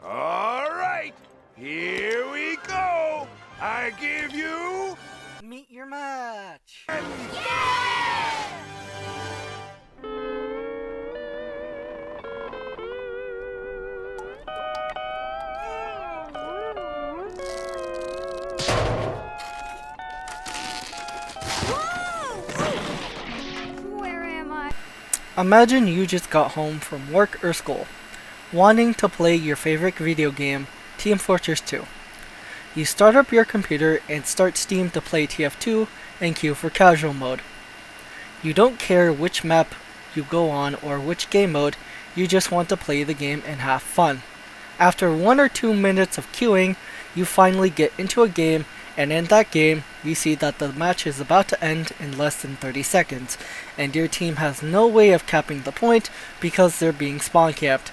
All right, here we go. I give you... Meet your match. Where am I? Imagine you just got home from work or school, wanting to play your favorite video game, Team Fortress 2. You start up your computer and start Steam to play TF2 and queue for casual mode. You don't care which map you go on or which game mode, you just want to play the game and have fun. After 1 or 2 minutes of queuing, you finally get into a game, and in that game, you see that the match is about to end in less than 30 seconds, and your team has no way of capping the point because they're being spawn camped.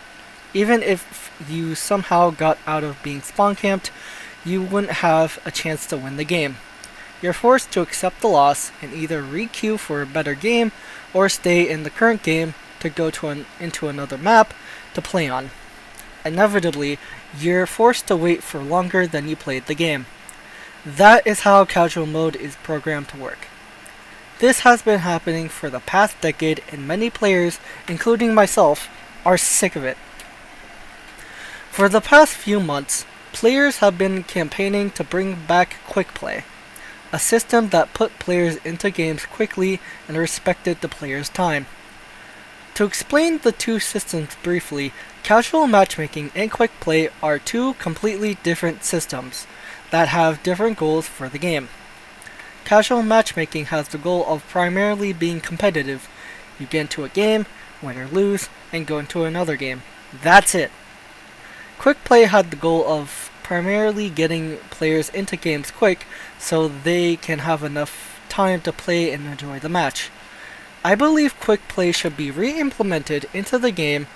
Even if you somehow got out of being spawn camped, you wouldn't have a chance to win the game. You're forced to accept the loss and either re-queue for a better game or stay in the current game to go into another map to play on. Inevitably, you're forced to wait for longer than you played the game. That is how casual mode is programmed to work. This has been happening for the past decade, and many players, including myself, are sick of it. For the past few months, players have been campaigning to bring back Quickplay, a system that put players into games quickly and respected the player's time. To explain the two systems briefly, casual matchmaking and Quickplay are two completely different systems that have different goals for the game. Casual matchmaking has the goal of primarily being competitive. You get into a game, win or lose, and go into another game. That's it. Quickplay had the goal of primarily getting players into games quick so they can have enough time to play and enjoy the match. I believe Quickplay should be re-implemented into the game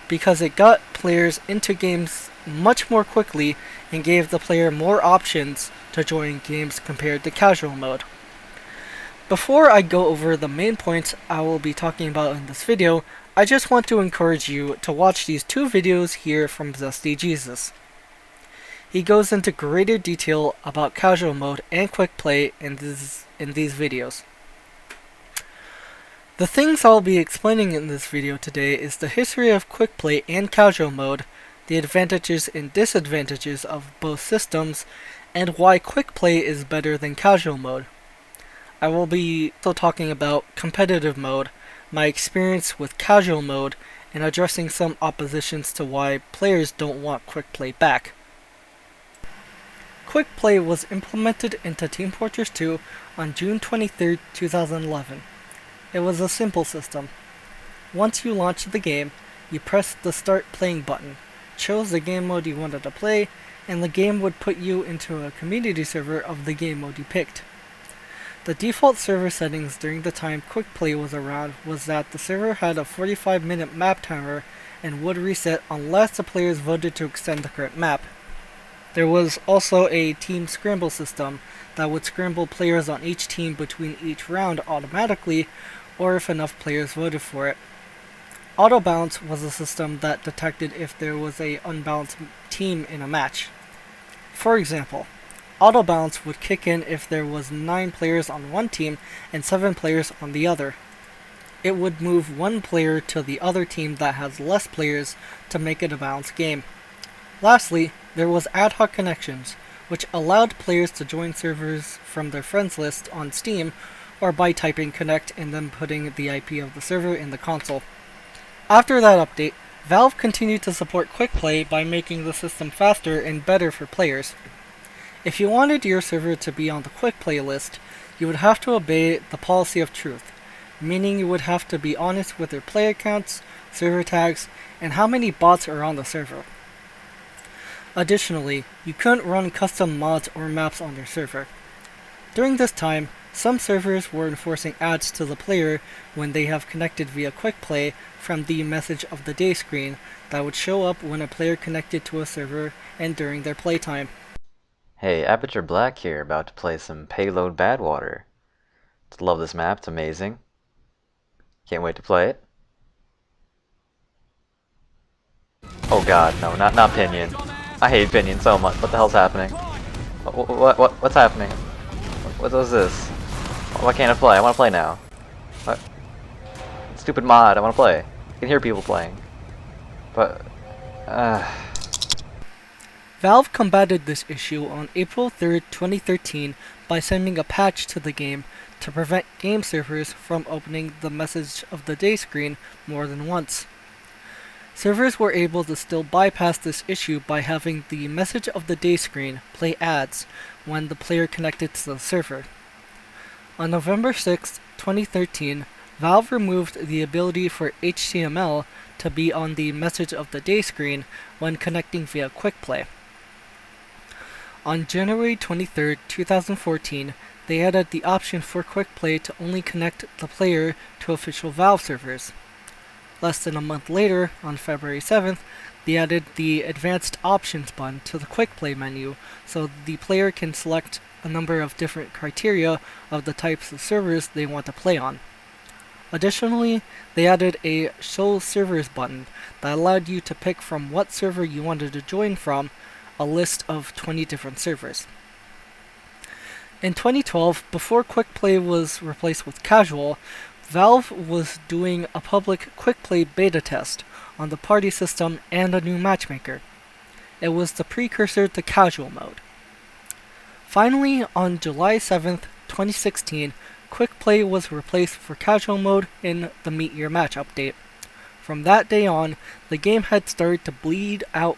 because it got players into games much more quickly and gave the player more options to join games compared to casual mode. Before I go over the main points I will be talking about in this video, I just want to encourage you to watch these two videos here from Zesty Jesus. He goes into greater detail about casual mode and Quickplay in these videos. The things I'll be explaining in this video today is the history of Quickplay and casual mode, the advantages and disadvantages of both systems, and why Quickplay is better than casual mode. I will be also talking about competitive mode, my experience with casual mode, and addressing some oppositions to why players don't want Quickplay back. Quickplay was implemented into Team Fortress 2 on June 23, 2011. It was a simple system. Once you launched the game, you pressed the Start Playing button, chose the game mode you wanted to play, and the game would put you into a community server of the game mode you picked. The default server settings during the time Quickplay was around was that the server had a 45-minute map timer and would reset unless the players voted to extend the current map. There was also a team scramble system that would scramble players on each team between each round automatically, or if enough players voted for it. Auto bounce was a system that detected if there was an unbalanced team in a match. For example, auto bounce would kick in if there was 9 players on one team and 7 players on the other. It would move 1 player to the other team that has less players to make it a balanced game. Lastly, there was ad hoc connections, which allowed players to join servers from their friends list on Steam or by typing connect and then putting the IP of the server in the console. After that update, Valve continued to support Quickplay by making the system faster and better for players. If you wanted your server to be on the Quickplay list, you would have to obey the policy of truth, meaning you would have to be honest with your player counts, server tags, and how many bots are on the server. Additionally, you couldn't run custom mods or maps on your server. During this time, some servers were enforcing ads to the player when they have connected via Quickplay from the message of the day screen that would show up when a player connected to a server and during their playtime. Hey, Aperture Black here, about to play some Payload Badwater. Just love this map, it's amazing. Can't wait to play it. Oh god, no, not Pinion. I hate Pinion so much. What the hell's happening? What's happening? What was this? Why can't I play? I want to play now. What? Stupid mod, I want to play. I can hear people playing. But, Valve combated this issue on April 3rd, 2013 by sending a patch to the game to prevent game servers from opening the message of the day screen more than once. Servers were able to still bypass this issue by having the message of the day screen play ads when the player connected to the server. On November 6, 2013, Valve removed the ability for HTML to be on the message of the day screen when connecting via Quickplay. On January 23, 2014, they added the option for Quickplay to only connect the player to official Valve servers. Less than a month later, on February 7th, they added the Advanced Options button to the Quickplay menu so the player can select a number of different criteria of the types of servers they want to play on. Additionally, they added a Show Servers button that allowed you to pick from what server you wanted to join from a list of 20 different servers. In 2012, before Quickplay was replaced with Casual, Valve was doing a public Quickplay beta test on the party system and a new matchmaker. It was the precursor to Casual mode. Finally, on July 7th, 2016, Quickplay was replaced for Casual mode in the Meet Your Match update. From that day on, the game had started to bleed out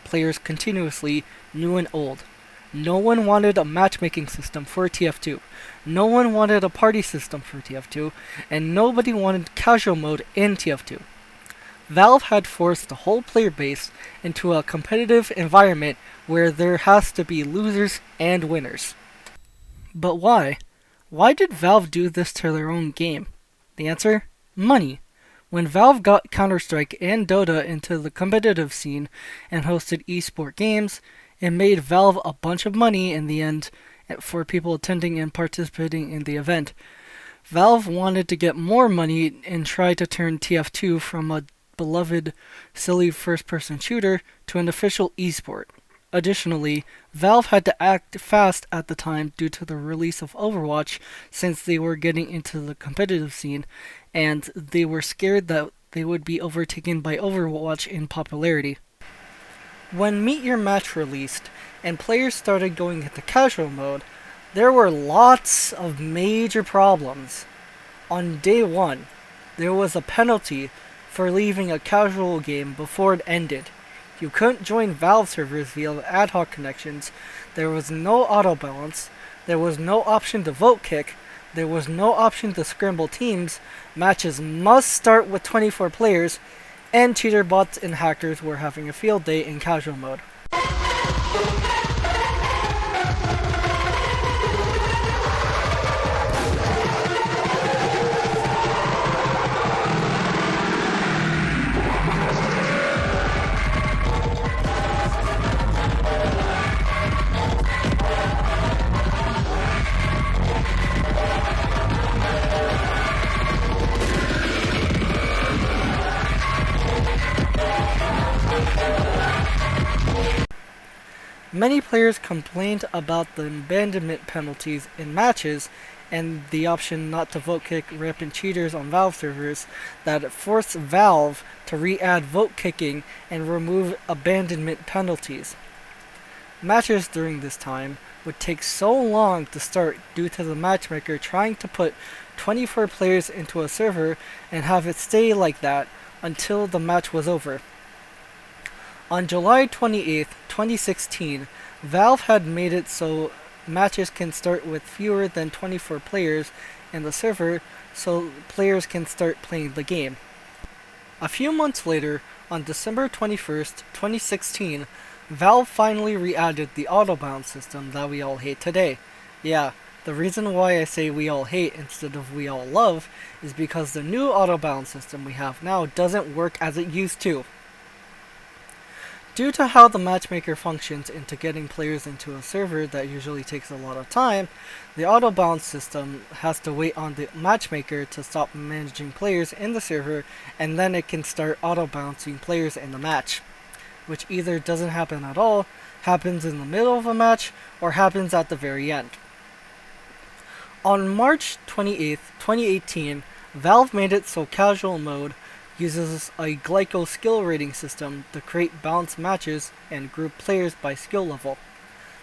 players continuously, new and old. No one wanted a matchmaking system for TF2. No one wanted a party system for TF2, and nobody wanted Casual mode in TF2. Valve had forced the whole player base into a competitive environment where there has to be losers and winners. But why? Why did Valve do this to their own game? The answer? Money. When Valve got Counter-Strike and Dota into the competitive scene and hosted esport games, it made Valve a bunch of money in the end for people attending and participating in the event. Valve wanted to get more money and try to turn TF2 from a beloved, silly first-person shooter to an official esport. Additionally, Valve had to act fast at the time due to the release of Overwatch, since they were getting into the competitive scene, and they were scared that they would be overtaken by Overwatch in popularity. When Meet Your Match released, and players started going into Casual mode, there were lots of major problems. On day 1, there was a penalty for leaving a Casual game before it ended. You couldn't join Valve servers via ad hoc connections, there was no auto balance, there was no option to vote kick, there was no option to scramble teams, matches must start with 24 players, and cheater bots and hackers were having a field day in Casual mode. Many players complained about the abandonment penalties in matches and the option not to vote kick rampant cheaters on Valve servers that forced Valve to re-add vote kicking and remove abandonment penalties. Matches during this time would take so long to start due to the matchmaker trying to put 24 players into a server and have it stay like that until the match was over. On July 28, 2016, Valve had made it so matches can start with fewer than 24 players in the server so players can start playing the game. A few months later, on December 21st, 2016, Valve finally re-added the auto-bound system that we all hate today. Yeah, the reason why I say we all hate instead of we all love is because the new auto-bound system we have now doesn't work as it used to. Due to how the matchmaker functions into getting players into a server that usually takes a lot of time, the auto-bound system has to wait on the matchmaker to stop managing players in the server, and then it can start auto-bouncing players in the match. which either doesn't happen at all, happens in the middle of a match, or happens at the very end. On March 28, 2018, Valve made it so casual mode uses a glyco skill rating system to create balanced matches and group players by skill level.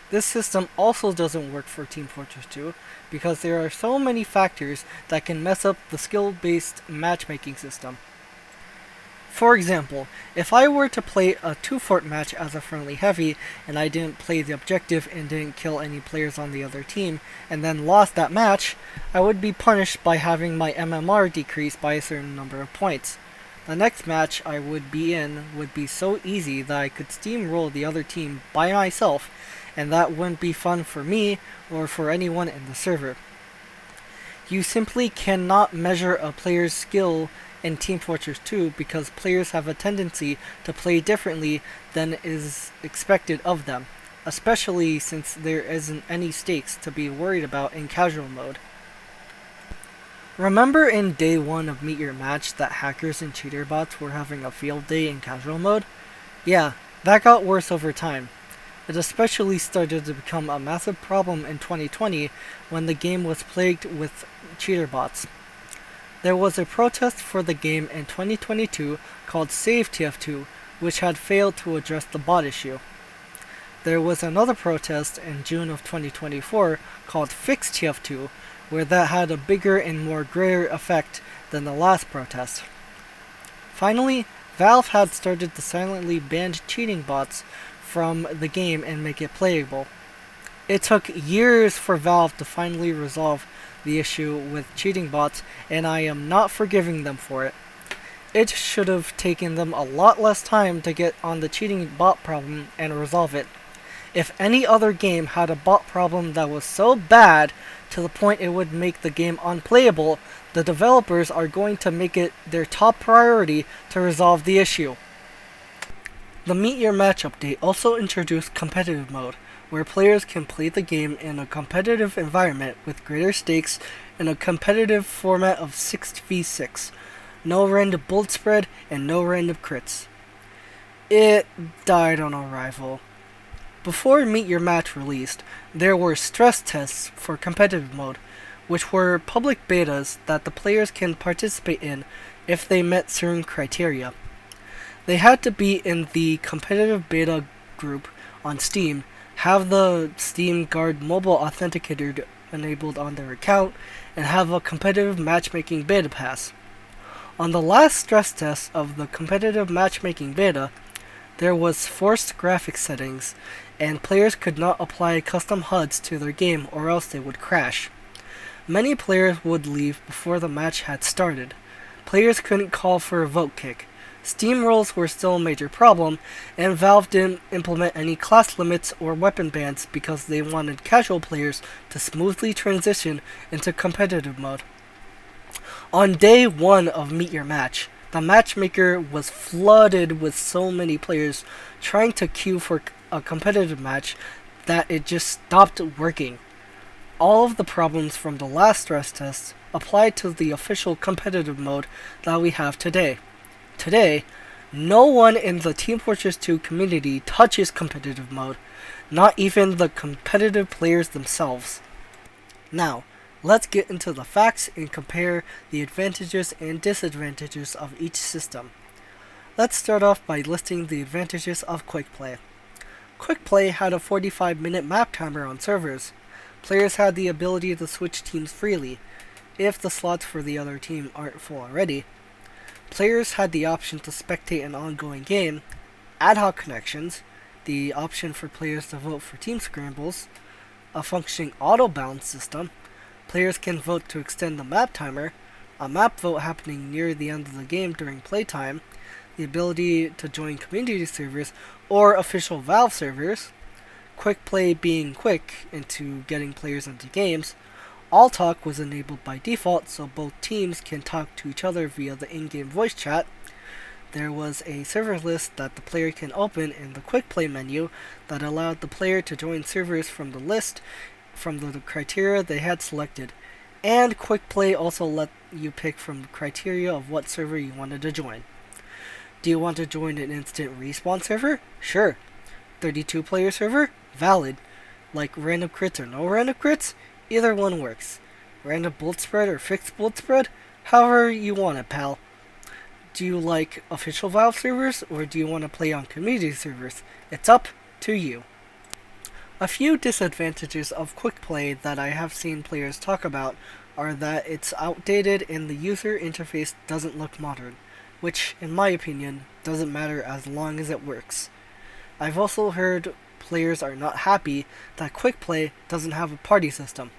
This system also doesn't work for Team Fortress 2 because there are so many factors that can mess up the skill-based matchmaking system. For example, if I were to play a 2-fort match as a friendly heavy and I didn't play the objective and didn't kill any players on the other team and then lost that match, I would be punished by having my MMR decrease by a certain number of points. The next match I would be in would be so easy that I could steamroll the other team by myself, and that wouldn't be fun for me or for anyone in the server. You simply cannot measure a player's skill in Team Fortress 2 because players have a tendency to play differently than is expected of them, especially since there isn't any stakes to be worried about in casual mode. Remember in day 1 of Meet Your Match that hackers and cheater bots were having a field day in casual mode? Yeah, that got worse over time. It especially started to become a massive problem in 2020 when the game was plagued with cheater bots. There was a protest for the game in 2022 called Save TF2, which had failed to address the bot issue. There was another protest in June of 2024 called Fix TF2, where that had a bigger and more greater effect than the last protest. Finally, Valve had started to silently ban cheating bots from the game and make it playable. It took years for Valve to finally resolve the issue with cheating bots, and I am not forgiving them for it. It should have taken them a lot less time to get on the cheating bot problem and resolve it. If any other game had a bot problem that was so bad to the point it would make the game unplayable, the developers are going to make it their top priority to resolve the issue. The Meet Your Match update also introduced competitive mode, where players can play the game in a competitive environment with greater stakes in a competitive format of 6v6, no random bullet spread, and no random crits. It died on arrival. Before Meet Your Match released, there were stress tests for competitive mode, which were public betas that the players can participate in if they met certain criteria. They had to be in the competitive beta group on Steam, have the Steam Guard mobile authenticator enabled on their account, and have a competitive matchmaking beta pass. On the last stress test of the competitive matchmaking beta, there was forced graphics settings, and players could not apply custom HUDs to their game or else they would crash. Many players would leave before the match had started. Players couldn't call for a vote kick. Steamrolls were still a major problem, and Valve didn't implement any class limits or weapon bans because they wanted casual players to smoothly transition into competitive mode. On day 1 of Meet Your Match, the matchmaker was flooded with so many players trying to queue for a competitive match that it just stopped working. All of the problems from the last stress test applied to the official competitive mode that we have today. Today, no one in the Team Fortress 2 community touches competitive mode, not even the competitive players themselves. Now, let's get into the facts and compare the advantages and disadvantages of each system. Let's start off by listing the advantages of Quickplay. Quickplay had a 45-minute map timer on servers. Players had the ability to switch teams freely, if the slots for the other team aren't full already. Players had the option to spectate an ongoing game, ad hoc connections, the option for players to vote for team scrambles, a functioning auto-balance system, players can vote to extend the map timer, a map vote happening near the end of the game during playtime, the ability to join community servers or official Valve servers, Quickplay being quick into getting players into games. All talk was enabled by default, so both teams can talk to each other via the in-game voice chat. There was a server list that the player can open in the Quickplay menu that allowed the player to join servers from the list from the criteria they had selected. And Quickplay also let you pick from the criteria of what server you wanted to join. Do you want to join an instant respawn server? Sure. 32-player server? Valid. Like random crits or no random crits? Either one works. Random bullet spread or fixed bullet spread? However you want it, pal. Do you like official Valve servers, or do you want to play on community servers? It's up to you. A few disadvantages of Quickplay that I have seen players talk about are that it's outdated and the user interface doesn't look modern, which, in my opinion, doesn't matter as long as it works. I've also heard players are not happy that Quickplay doesn't have a party system.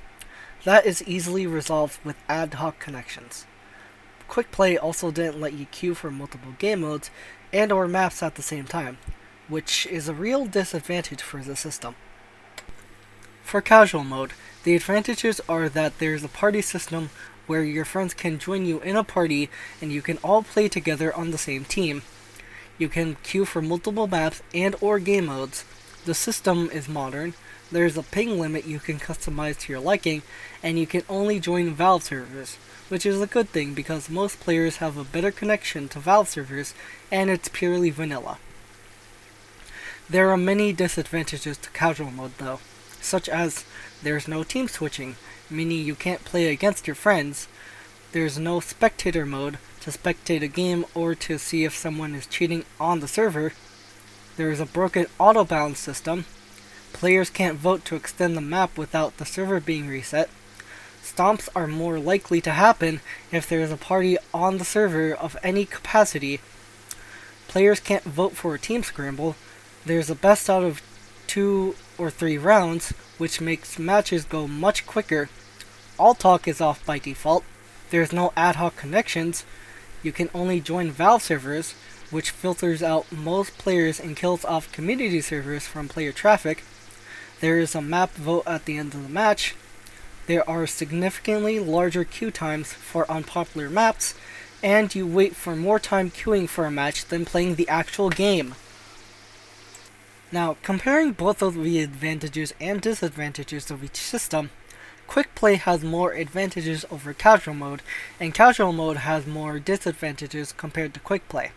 That is easily resolved with ad hoc connections. Quickplay also didn't let you queue for multiple game modes and or maps at the same time, which is a real disadvantage for the system. For casual mode, the advantages are that there's a party system where your friends can join you in a party and you can all play together on the same team. You can queue for multiple maps and or game modes. The system is modern, there's a ping limit you can customize to your liking, and you can only join Valve servers, which is a good thing because most players have a better connection to Valve servers and it's purely vanilla. There are many disadvantages to casual mode though, such as there's no team switching, meaning you can't play against your friends. There's no spectator mode to spectate a game or to see if someone is cheating on the server. There is a broken auto-balance system. Players can't vote to extend the map without the server being reset. Stomps are more likely to happen if there is a party on the server of any capacity. Players can't vote for a team scramble. There's a best out of 2 or 3 rounds, which makes matches go much quicker. All talk is off by default. There's no ad hoc connections. You can only join Valve servers, which filters out most players and kills off community servers from player traffic. There is a map vote at the end of the match. There are significantly larger queue times for unpopular maps, and you wait for more time queuing for a match than playing the actual game. Now, comparing both of the advantages and disadvantages of each system, Quickplay has more advantages over casual mode, and casual mode has more disadvantages compared to Quickplay.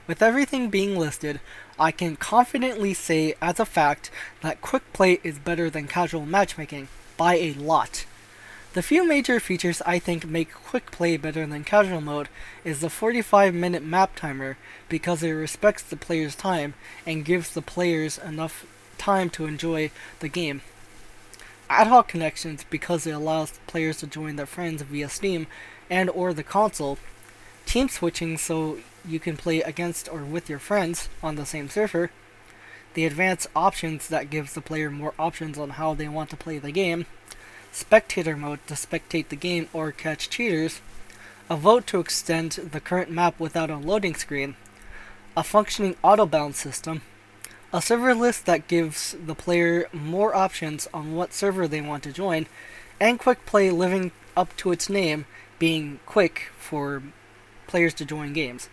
With everything being listed, I can confidently say as a fact that Quickplay is better than casual matchmaking, by a lot. The few major features I think make Quickplay better than casual mode is the 45-minute map timer, because it respects the player's time and gives the players enough time to enjoy the game. Ad hoc connections, because it allows players to join their friends via Steam and or the console. Team switching, so you can play against or with your friends on the same server. The advanced options that gives the player more options on how they want to play the game. Spectator mode to spectate the game or catch cheaters. A vote to extend the current map without a loading screen. A functioning auto-balance system. A server list that gives the player more options on what server they want to join. And Quickplay living up to its name, being quick for players to join games.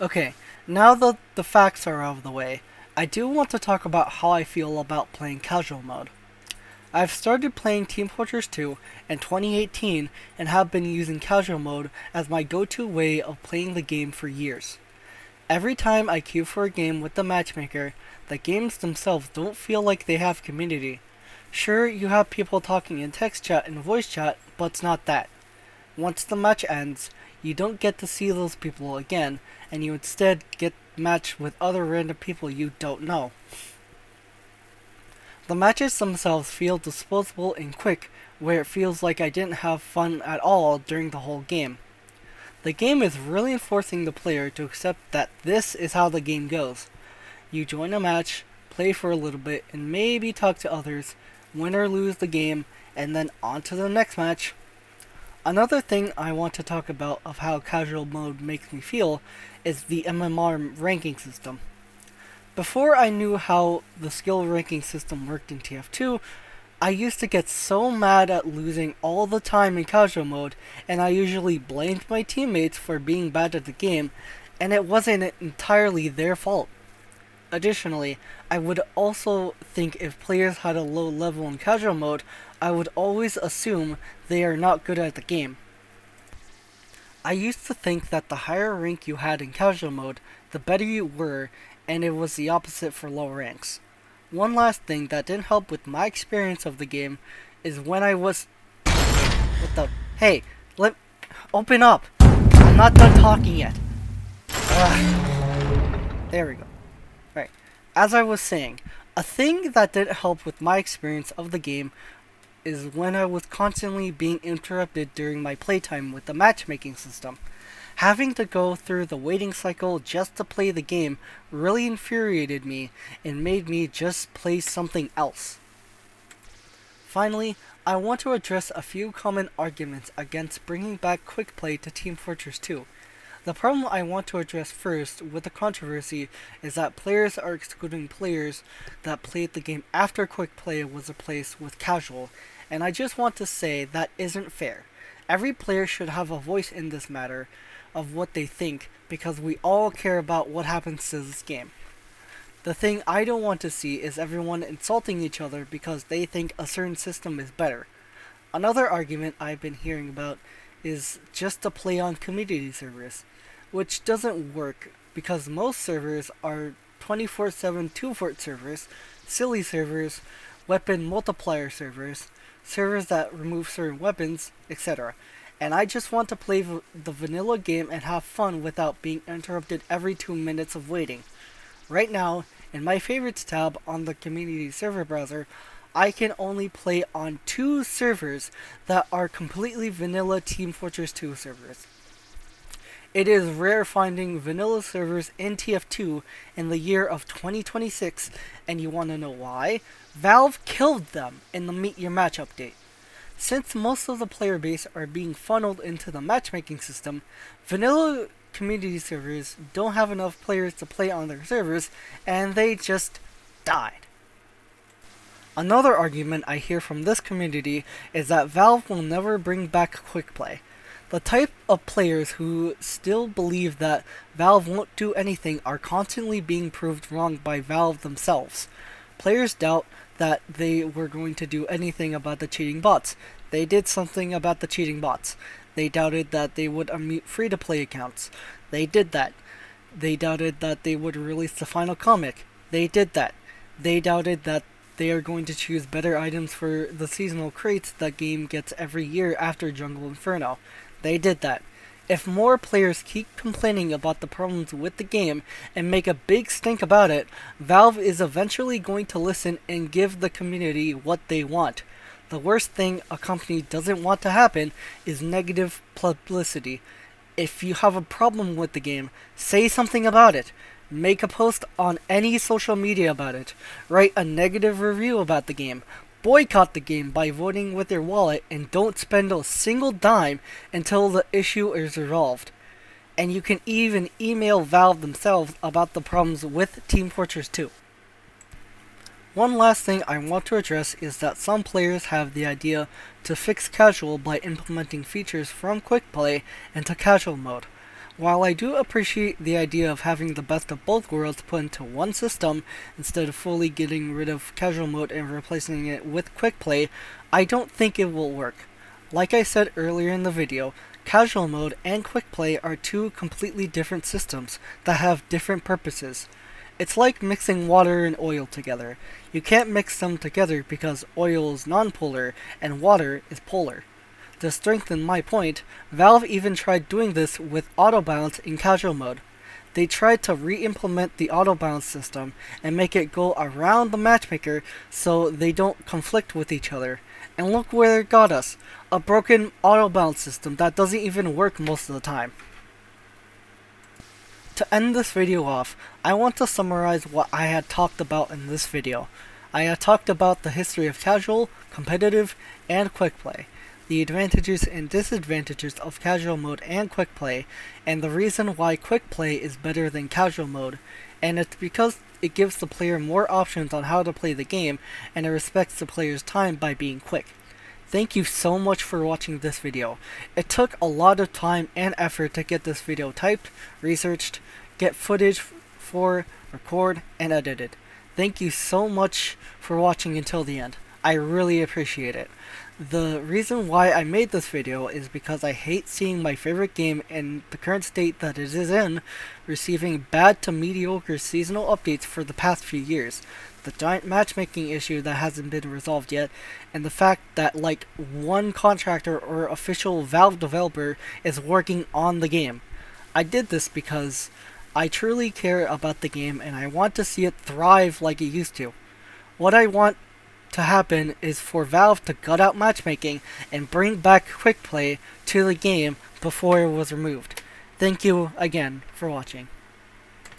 Okay, now that the facts are out of the way, I do want to talk about how I feel about playing casual mode. I've started playing Team Fortress 2 in 2018 and have been using casual mode as my go-to way of playing the game for years. Every time I queue for a game with the matchmaker, the games themselves don't feel like they have community. Sure, you have people talking in text chat and voice chat, but it's not that. Once the match ends, you don't get to see those people again, and you instead get matched with other random people you don't know. The matches themselves feel disposable and quick, where it feels like I didn't have fun at all during the whole game. The game is really forcing the player to accept that this is how the game goes. You join a match, play for a little bit, and maybe talk to others, win or lose the game, and then on to the next match. Another thing I want to talk about of how casual mode makes me feel is the MMR ranking system. Before I knew how the skill ranking system worked in TF2, I used to get so mad at losing all the time in casual mode, and I usually blamed my teammates for being bad at the game, and it wasn't entirely their fault. Additionally, I would also think if players had a low level in casual mode, I would always assume they are not good at the game. I used to think that the higher rank you had in casual mode, the better you were, and it was the opposite for low ranks. One last thing that didn't help with my experience of the game is when I was... What the... Hey, open up! I'm not done talking yet. There we go. Right. As I was saying, a thing that didn't help with my experience of the game is when I was constantly being interrupted during my playtime with the matchmaking system. Having to go through the waiting cycle just to play the game really infuriated me and made me just play something else. Finally, I want to address a few common arguments against bringing back Quickplay to Team Fortress 2. The problem I want to address first with the controversy is that players are excluding players that played the game after Quickplay was replaced with casual, and I just want to say that isn't fair. Every player should have a voice in this matter of what they think, because we all care about what happens to this game. The thing I don't want to see is everyone insulting each other because they think a certain system is better. Another argument I've been hearing about is just to play on community servers, which doesn't work because most servers are 24/7 2-fort servers, silly servers, weapon multiplier servers, servers that remove certain weapons, etc. And I just want to play the vanilla game and have fun without being interrupted every 2 minutes of waiting. Right now, in my favorites tab on the community server browser, I can only play on 2 servers that are completely vanilla Team Fortress 2 servers. It is rare finding vanilla servers in TF2 in the year of 2026, and you want to know why? Valve killed them in the Meet Your Match update. Since most of the player base are being funneled into the matchmaking system, vanilla community servers don't have enough players to play on their servers, and they just died. Another argument I hear from this community is that Valve will never bring back Quickplay. The type of players who still believe that Valve won't do anything are constantly being proved wrong by Valve themselves. Players doubt that they were going to do anything about the cheating bots. They did something about the cheating bots. They doubted that they would unmute free-to-play accounts. They did that. They doubted that they would release the final comic. They did that. They doubted that they are going to choose better items for the seasonal crates that game gets every year after Jungle Inferno. They did that. If more players keep complaining about the problems with the game and make a big stink about it, Valve is eventually going to listen and give the community what they want. The worst thing a company doesn't want to happen is negative publicity. If you have a problem with the game, say something about it. Make a post on any social media about it. Write a negative review about the game. Boycott the game by voting with your wallet, and don't spend a single dime until the issue is resolved. And you can even email Valve themselves about the problems with Team Fortress 2. One last thing I want to address is that some players have the idea to fix casual by implementing features from Quickplay into casual mode. While I do appreciate the idea of having the best of both worlds put into one system instead of fully getting rid of casual mode and replacing it with Quickplay, I don't think it will work. Like I said earlier in the video, casual mode and Quickplay are 2 completely different systems that have different purposes. It's like mixing water and oil together. You can't mix them together because oil is non-polar and water is polar. To strengthen my point, Valve even tried doing this with auto balance in casual mode. They tried to re-implement the auto balance system and make it go around the matchmaker so they don't conflict with each other. And look where it got us. A broken auto balance system that doesn't even work most of the time. To end this video off, I want to summarize what I had talked about in this video. I had talked about the history of casual, competitive, and Quickplay, the advantages and disadvantages of casual mode and Quickplay, and the reason why Quickplay is better than casual mode, and it's because it gives the player more options on how to play the game, and it respects the player's time by being quick. Thank you so much for watching this video. It took a lot of time and effort to get this video typed, researched, get footage for, record, and edited. Thank you so much for watching until the end. I really appreciate it. The reason why I made this video is because I hate seeing my favorite game in the current state that it is in receiving bad to mediocre seasonal updates for the past few years, the giant matchmaking issue that hasn't been resolved yet, and the fact that like one contractor or official Valve developer is working on the game. I did this because I truly care about the game and I want to see it thrive like it used to. What I want to happen is for Valve to gut out matchmaking and bring back Quickplay to the game before it was removed. Thank you again for watching.